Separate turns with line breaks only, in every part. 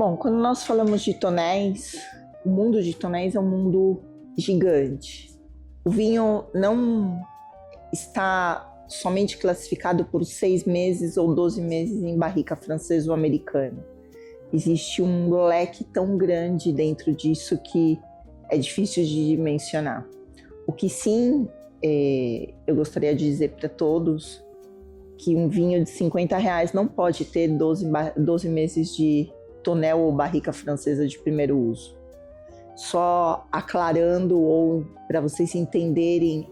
Bom, quando nós falamos de tonéis, o mundo de tonéis é um mundo gigante. O vinho não está somente classificado por 6 meses ou 12 meses em barrica francesa ou americana. Existe um leque tão grande dentro disso que é difícil de mencionar. O que sim, eu gostaria de dizer para todos que um vinho de R$50 não pode ter 12 meses de tonel ou barrica francesa de primeiro uso. Só aclarando ou para vocês entenderem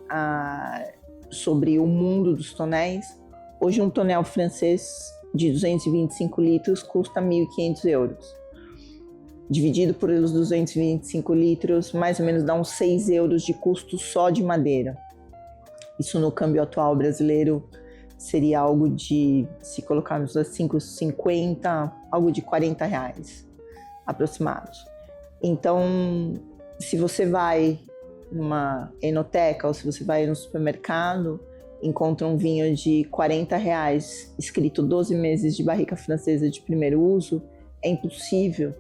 sobre o mundo dos tonéis, hoje um tonel francês de 225 litros custa €1.500. Dividido por os 225 litros, mais ou menos dá uns €6 de custo só de madeira. Isso no câmbio atual brasileiro seria algo de, se colocarmos a 5,50, algo de R$40 aproximados. Então, se você vai numa enoteca ou se você vai no supermercado, encontra um vinho de R$40 escrito 12 meses de barrica francesa de primeiro uso, é impossível,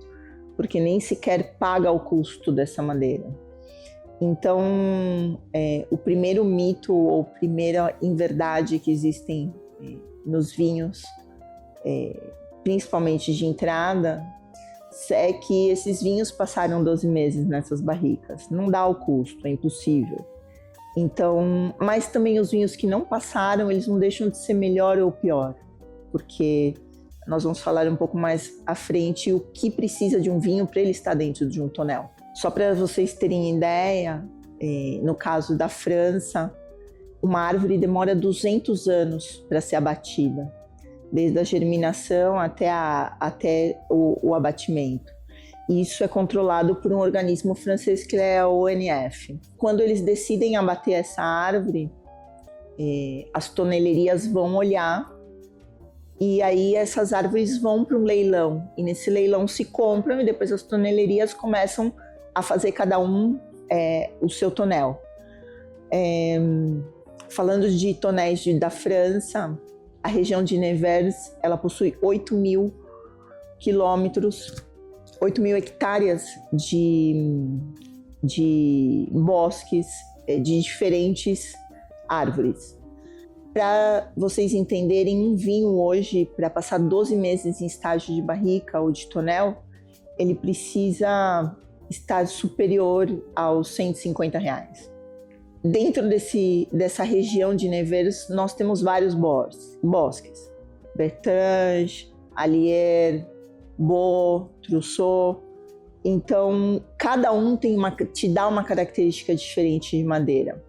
porque nem sequer paga o custo dessa madeira. Então, o primeiro mito ou primeira inverdade que existem nos vinhos, principalmente de entrada, é que esses vinhos passaram 12 meses nessas barricas. Não dá o custo, é impossível. Então, mas também os vinhos que não passaram, eles não deixam de ser melhor ou pior, porque nós vamos falar um pouco mais à frente o que precisa de um vinho para ele estar dentro de um tonel. Só para vocês terem ideia, no caso da França, uma árvore demora 200 anos para ser abatida, desde a germinação até o abatimento. E isso é controlado por um organismo francês que é a ONF. Quando eles decidem abater essa árvore, as tonelerias vão olhar e aí essas árvores vão para um leilão. E nesse leilão se compram e depois as tonelerias começam a fazer cada um o seu tonel. Falando de tonéis da França, a região de Nevers, ela possui 8.000 quilômetros, 8.000 hectares de bosques de diferentes árvores. Para vocês entenderem, um vinho hoje, para passar 12 meses em estágio de barrica ou de tonel, ele precisa estar superior aos R$150. Dentro dessa região de Nevers, nós temos vários bosques. Bertrange, Allier, Beau, Trousseau. Então, cada um te dá uma característica diferente de madeira.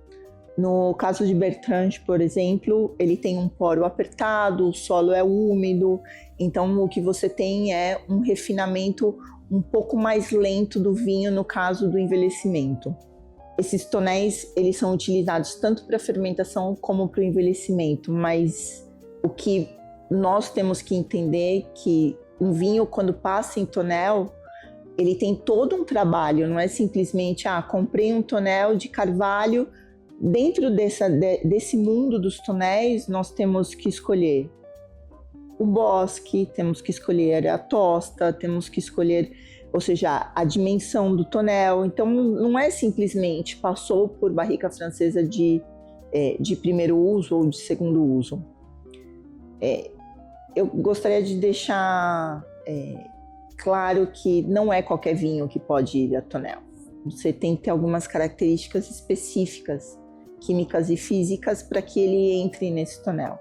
No caso de Bertrange, por exemplo, ele tem um poro apertado, o solo é úmido, então o que você tem é um refinamento um pouco mais lento do vinho no caso do envelhecimento. Esses tonéis, eles são utilizados tanto para fermentação como para o envelhecimento, mas o que nós temos que entender é que um vinho, quando passa em tonel, ele tem todo um trabalho, não é simplesmente, comprei um tonel de carvalho. Dentro desse mundo dos tonéis, nós temos que escolher o bosque, temos que escolher a tosta, temos que escolher, ou seja, a dimensão do tonel. Então, não é simplesmente passou por barrica francesa de primeiro uso ou de segundo uso. Eu gostaria de deixar claro que não é qualquer vinho que pode ir a tonel. Você tem que ter algumas características específicas, químicas e físicas, para que ele entre nesse tonel.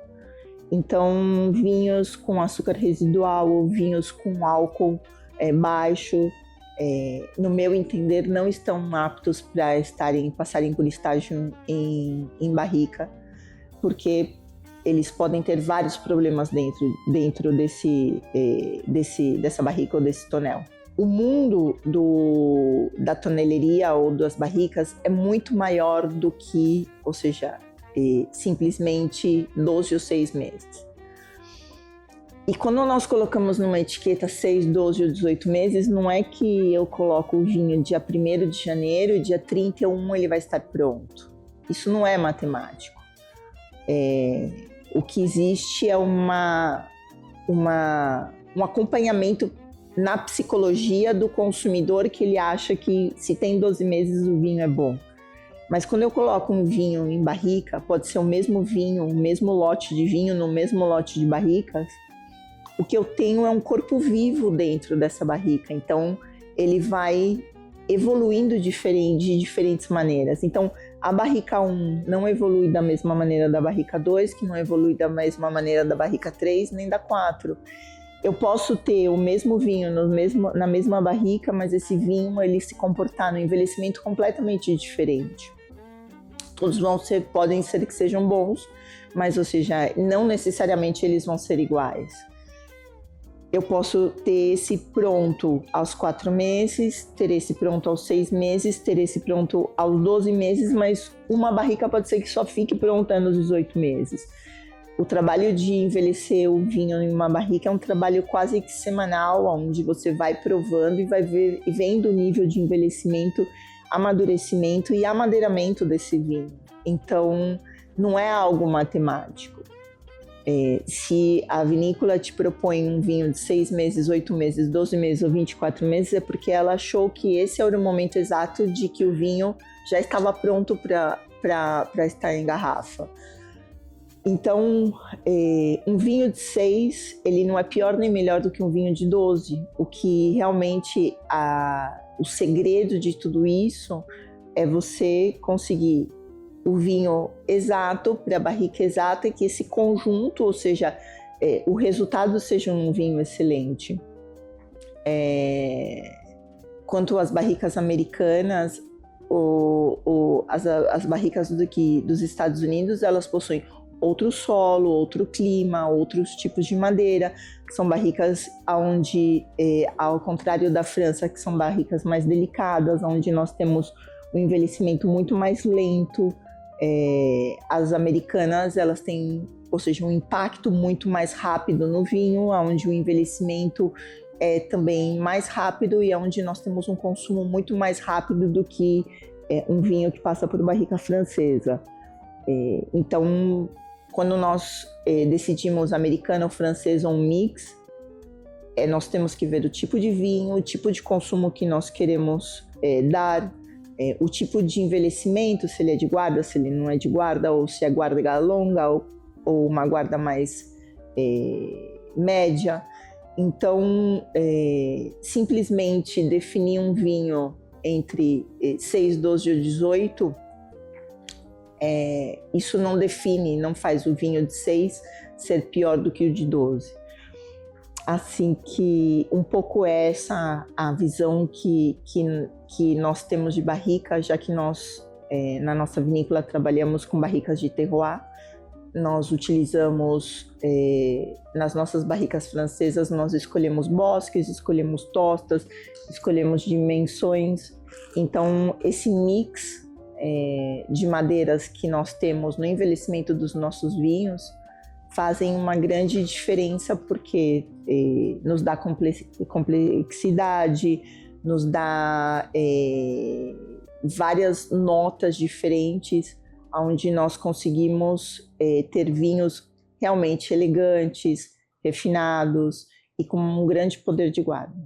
Então, vinhos com açúcar residual ou vinhos com álcool baixo, no meu entender, não estão aptos para passarem por estágio em barrica, porque eles podem ter vários problemas dentro dessa barrica ou desse tonel. O mundo da toneleria ou das barricas é muito maior do que, ou seja, simplesmente 12 ou 6 meses. E quando nós colocamos numa etiqueta 6, 12 ou 18 meses, não é que eu coloco o vinho dia 1º de janeiro e dia 31 ele vai estar pronto. Isso não é matemático. O que existe é um acompanhamento na psicologia do consumidor, que ele acha que se tem 12 meses o vinho é bom. Mas quando eu coloco um vinho em barrica, pode ser o mesmo vinho, o mesmo lote de vinho no mesmo lote de barricas, o que eu tenho é um corpo vivo dentro dessa barrica. Então, ele vai evoluindo de diferentes maneiras. Então, a barrica 1 não evolui da mesma maneira da barrica 2, que não evolui da mesma maneira da barrica 3, nem da 4. Eu posso ter o mesmo vinho na mesma barrica, mas esse vinho ele se comportar no envelhecimento completamente diferente. Todos podem ser que sejam bons, mas, ou seja, não necessariamente eles vão ser iguais. Eu posso ter esse pronto aos 4 meses, ter esse pronto aos 6 meses, ter esse pronto aos 12 meses, mas uma barrica pode ser que só fique pronta nos 18 meses. O trabalho de envelhecer o vinho em uma barrica é um trabalho quase que semanal, onde você vai provando e vai vendo o nível de envelhecimento, amadurecimento e amadeiramento desse vinho. Então, não é algo matemático. Se a vinícola te propõe um vinho de 6 meses, 8 meses, 12 meses ou 24 meses, é porque ela achou que esse era o momento exato de que o vinho já estava pronto para estar em garrafa. Então, um vinho de 6, ele não é pior nem melhor do que um vinho de 12. O que realmente, o segredo de tudo isso é você conseguir o vinho exato para a barrica exata e que esse conjunto, ou seja, o resultado seja um vinho excelente. Quanto às barricas americanas, as barricas dos Estados Unidos, elas possuem outro solo, outro clima, outros tipos de madeira. São barricas onde, ao contrário da França, que são barricas mais delicadas, onde nós temos um envelhecimento muito mais lento. As americanas, elas têm, ou seja, um impacto muito mais rápido no vinho, onde o envelhecimento é também mais rápido e onde nós temos um consumo muito mais rápido do que um vinho que passa por barrica francesa. Então, quando nós decidimos americana ou francesa ou um mix, nós temos que ver o tipo de vinho, o tipo de consumo que nós queremos dar, o tipo de envelhecimento, se ele é de guarda, se ele não é de guarda, ou se é guarda longa ou uma guarda mais média. Então, simplesmente definir um vinho entre 6, 12 ou 18, isso não define, não faz o vinho de 6 ser pior do que o de 12. Assim que um pouco essa a visão que nós temos de barrica, já que nós, na nossa vinícola, trabalhamos com barricas de terroir. Nós utilizamos, nas nossas barricas francesas, nós escolhemos bosques, escolhemos tostas, escolhemos dimensões. Então, esse mix de madeiras que nós temos no envelhecimento dos nossos vinhos fazem uma grande diferença, porque nos dá complexidade, nos dá várias notas diferentes, onde nós conseguimos ter vinhos realmente elegantes, refinados e com um grande poder de guarda.